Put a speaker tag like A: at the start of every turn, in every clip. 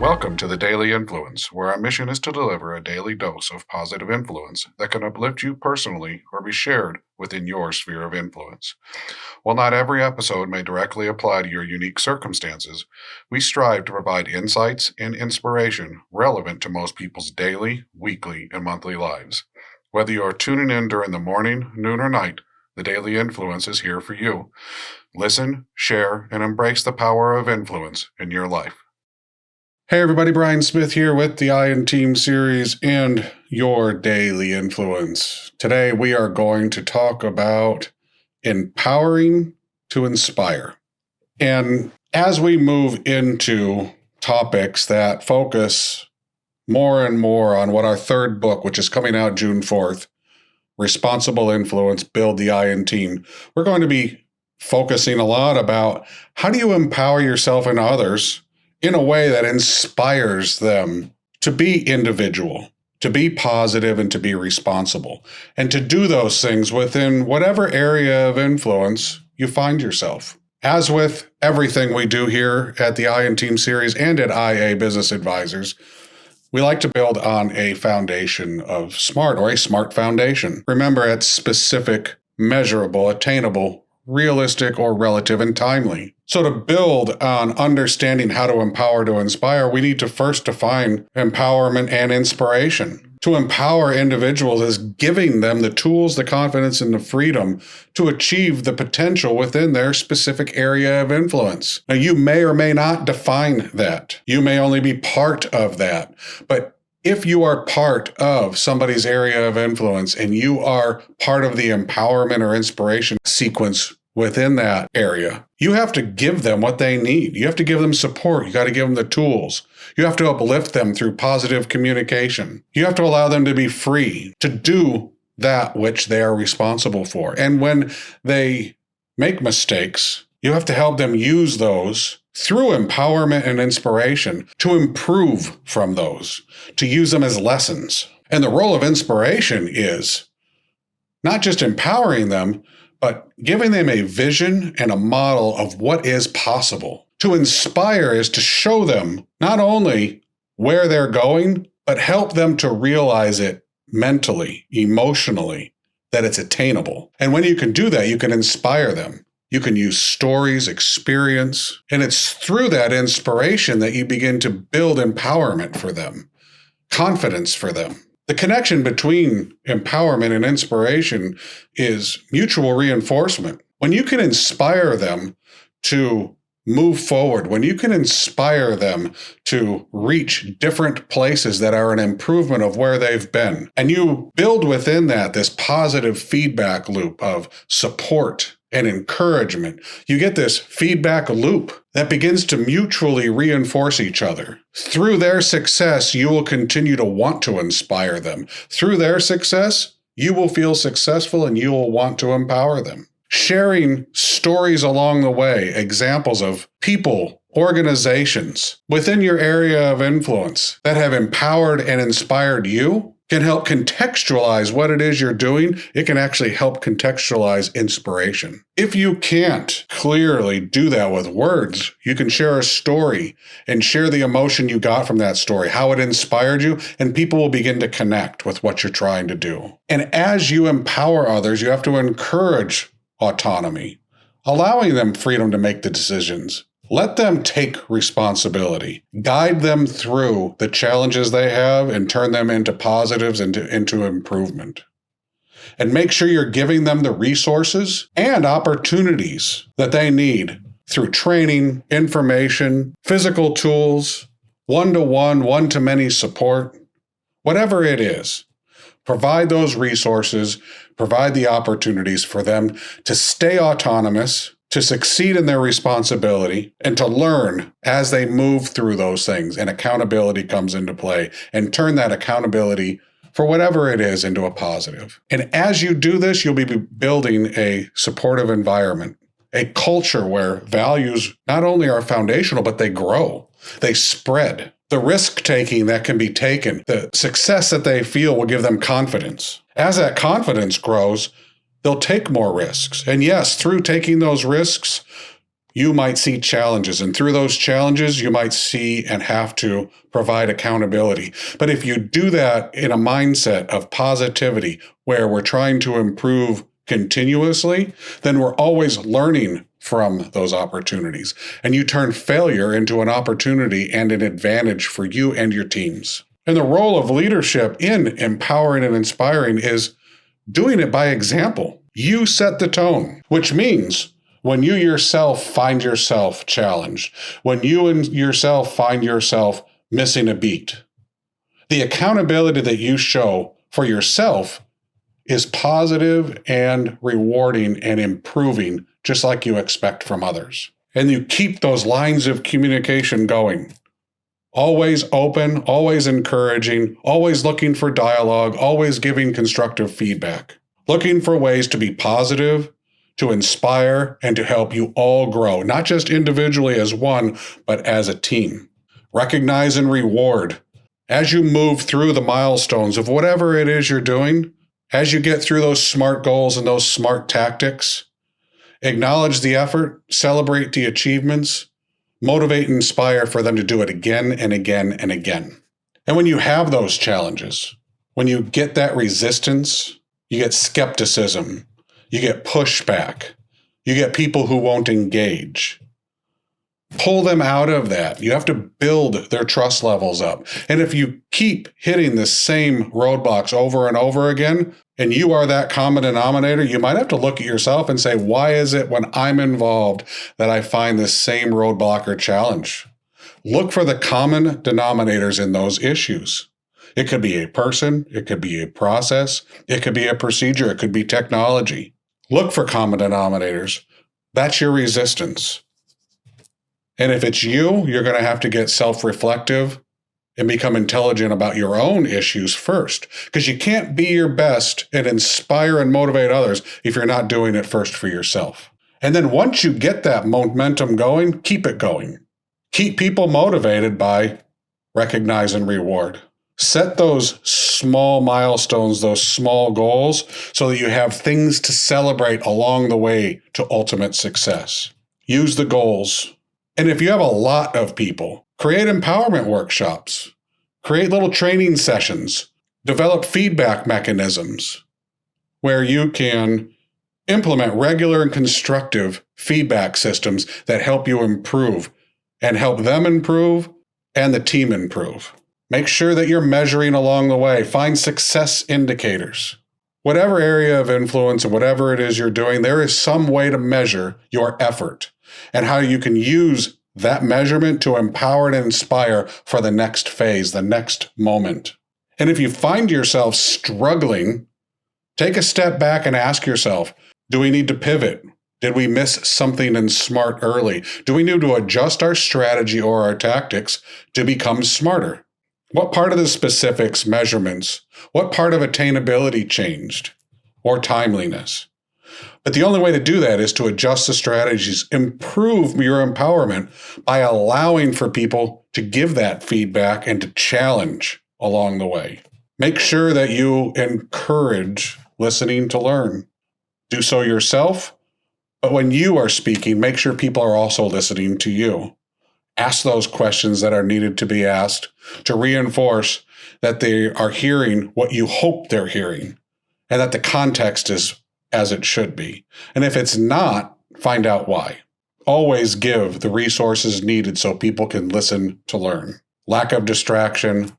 A: Welcome to the Daily Influence, where our mission is to deliver a daily dose of positive influence that can uplift you personally or be shared within your sphere of influence. While not every episode may directly apply to your unique circumstances, we strive to provide insights and inspiration relevant to most people's daily, weekly, and monthly lives. Whether you are tuning in during the morning, noon, or night, the Daily Influence is here for you. Listen, share, and embrace the power of influence in your life. Hey everybody, Brian Smith here with the I and Team series and your Daily Influence. Today we are going to talk about empowering to inspire. And as we move into topics that focus more and more on what our third book, which is coming out June 4th, Responsible Influence, Build the I and Team, we're going to be focusing a lot about how do you empower yourself and others in a way that inspires them to be individual, to be positive, and to be responsible, and to do those things within whatever area of influence you find yourself. As with everything we do here at the I and Team series and at IA Business Advisors, we like to build on a foundation of SMART, or a SMART foundation. Remember, it's specific, measurable, attainable, realistic, or relative, and timely. So to build on understanding how to empower to inspire, we need to first define empowerment and inspiration. To empower individuals is giving them the tools, the confidence, and the freedom to achieve the potential within their specific area of influence. Now, you may or may not define that. You may only be part of that. But if you are part of somebody's area of influence and you are part of the empowerment or inspiration sequence within that area, you have to give them what they need. You have to give them support. You got to give them the tools. You have to uplift them through positive communication. You have to allow them to be free to do that which they are responsible for. And when they make mistakes, you have to help them use those through empowerment and inspiration to improve from those, to use them as lessons. And the role of inspiration is not just empowering them, but giving them a vision and a model of what is possible. To inspire is to show them not only where they're going, but help them to realize it mentally, emotionally, that it's attainable. And when you can do that, you can inspire them. You can use stories, experience, and it's through that inspiration that you begin to build empowerment for them, confidence for them. The connection between empowerment and inspiration is mutual reinforcement. When you can inspire them to move forward, when you can inspire them to reach different places that are an improvement of where they've been, and you build within that this positive feedback loop of support and encouragement, you get this feedback loop that begins to mutually reinforce each other. Through their success, you will continue to want to inspire them. Through their success, you will feel successful and you will want to empower them. Sharing stories along the way, examples of people, organizations within your area of influence that have empowered and inspired you can help contextualize what it is you're doing. It can actually help contextualize inspiration. If you can't clearly do that with words, you can share a story and share the emotion you got from that story, how it inspired you, and people will begin to connect with what you're trying to do. And as you empower others, you have to encourage autonomy, allowing them freedom to make the decisions. Let them take responsibility. Guide them through the challenges they have and turn them into positives and into improvement. And make sure you're giving them the resources and opportunities that they need through training, information, physical tools, one-to-one, one-to-many support, whatever it is. Provide those resources, provide the opportunities for them to stay autonomous, to succeed in their responsibility, and to learn as they move through those things. And accountability comes into play, and turn that accountability for whatever it is into a positive. And as you do this, you'll be building a supportive environment, a culture where values not only are foundational, but they grow, they spread. The risk-taking that can be taken, the success that they feel will give them confidence. As that confidence grows, they'll take more risks. And yes, through taking those risks, you might see challenges, and through those challenges, you might see and have to provide accountability. But if you do that in a mindset of positivity, where we're trying to improve continuously, then we're always learning from those opportunities. And you turn failure into an opportunity and an advantage for you and your teams. And the role of leadership in empowering and inspiring is doing it by example. You set the tone, which means when you yourself find yourself challenged, when you yourself find yourself missing a beat, the accountability that you show for yourself is positive and rewarding and improving, just like you expect from others. And you keep those lines of communication going. Always open, always encouraging, always looking for dialogue, always giving constructive feedback. Looking for ways to be positive, to inspire, and to help you all grow, not just individually as one, but as a team. Recognize and reward. As you move through the milestones of whatever it is you're doing, as you get through those SMART goals and those SMART tactics, acknowledge the effort, celebrate the achievements, motivate and inspire for them to do it again and again and again. And when you have those challenges, when you get that resistance, you get skepticism, you get pushback, you get people who won't engage. Pull them out of that. You have to build their trust levels up. And if you keep hitting the same roadblocks over and over again, and you are that common denominator, you might have to look at yourself and say, why is it when I'm involved that I find this same roadblock or challenge? Look for the common denominators in those issues. It could be a person, it could be a process, it could be a procedure, it could be technology. Look for common denominators. That's your resistance. And if it's you, you're going to have to get self-reflective and become intelligent about your own issues first, because you can't be your best and inspire and motivate others if you're not doing it first for yourself. And then once you get that momentum going, keep it going. Keep people motivated by recognize and reward. Set those small milestones, those small goals, so that you have things to celebrate along the way to ultimate success. Use the goals. And if you have a lot of people, create empowerment workshops, create little training sessions, develop feedback mechanisms where you can implement regular and constructive feedback systems that help you improve and help them improve and the team improve. Make sure that you're measuring along the way. Find success indicators. Whatever area of influence and whatever it is you're doing, there is some way to measure your effort and how you can use that measurement to empower and inspire for the next phase, the next moment. And if you find yourself struggling, take a step back and ask yourself, do we need to pivot? Did we miss something in SMART early? Do we need to adjust our strategy or our tactics to become smarter? What part of the specifics, measurements, what part of attainability changed or timeliness? But the only way to do that is to adjust the strategies, improve your empowerment by allowing for people to give that feedback and to challenge along the way. Make sure that you encourage listening to learn. Do so yourself, but when you are speaking, make sure people are also listening to you. Ask those questions that are needed to be asked to reinforce that they are hearing what you hope they're hearing and that the context is as it should be. And if it's not, find out why. Always give the resources needed so people can listen to learn. Lack of distraction,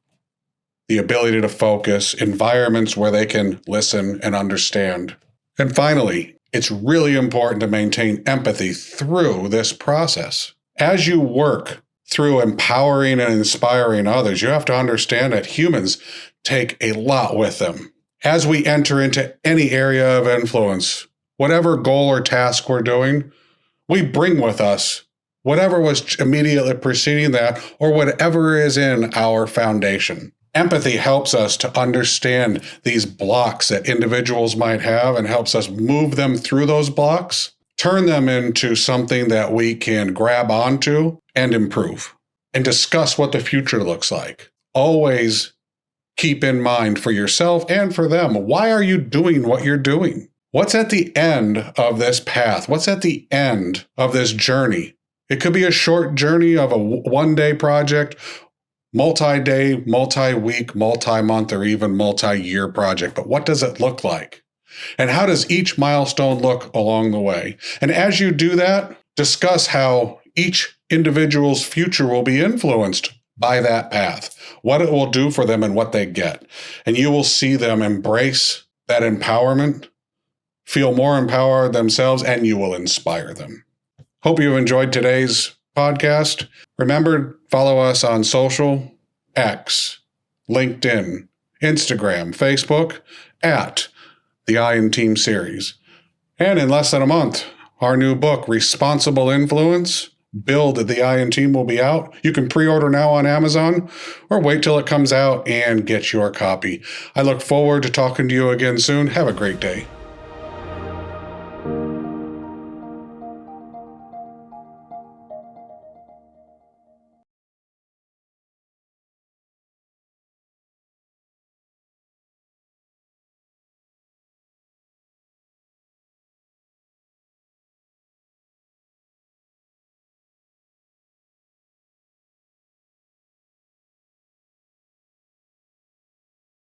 A: the ability to focus, environments where they can listen and understand. And finally, it's really important to maintain empathy through this process. As you work through empowering and inspiring others, you have to understand that humans take a lot with them. As we enter into any area of influence, whatever goal or task we're doing, we bring with us whatever was immediately preceding that or whatever is in our foundation. Empathy helps us to understand these blocks that individuals might have and helps us move them through those blocks, turn them into something that we can grab onto and improve, and discuss what the future looks like. Always keep in mind for yourself and for them, why are you doing what you're doing? What's at the end of this path? What's at the end of this journey? It could be a short journey of a one-day project, multi-day, multi-week, multi-month, or even multi-year project. But what does it look like? And how does each milestone look along the way? And as you do that, discuss how each individual's future will be influenced by that path, what it will do for them and what they get. And you will see them embrace that empowerment, feel more empowered themselves, and you will inspire them. Hope you enjoyed today's podcast. Remember, follow us on social, X, LinkedIn, Instagram, Facebook, at the I Am Team series. And in less than a month, our new book, Responsible Influence, Build the I Am Team, will be out. You can pre-order now on Amazon or wait till it comes out and get your copy. I look forward to talking to you again soon. Have a great day.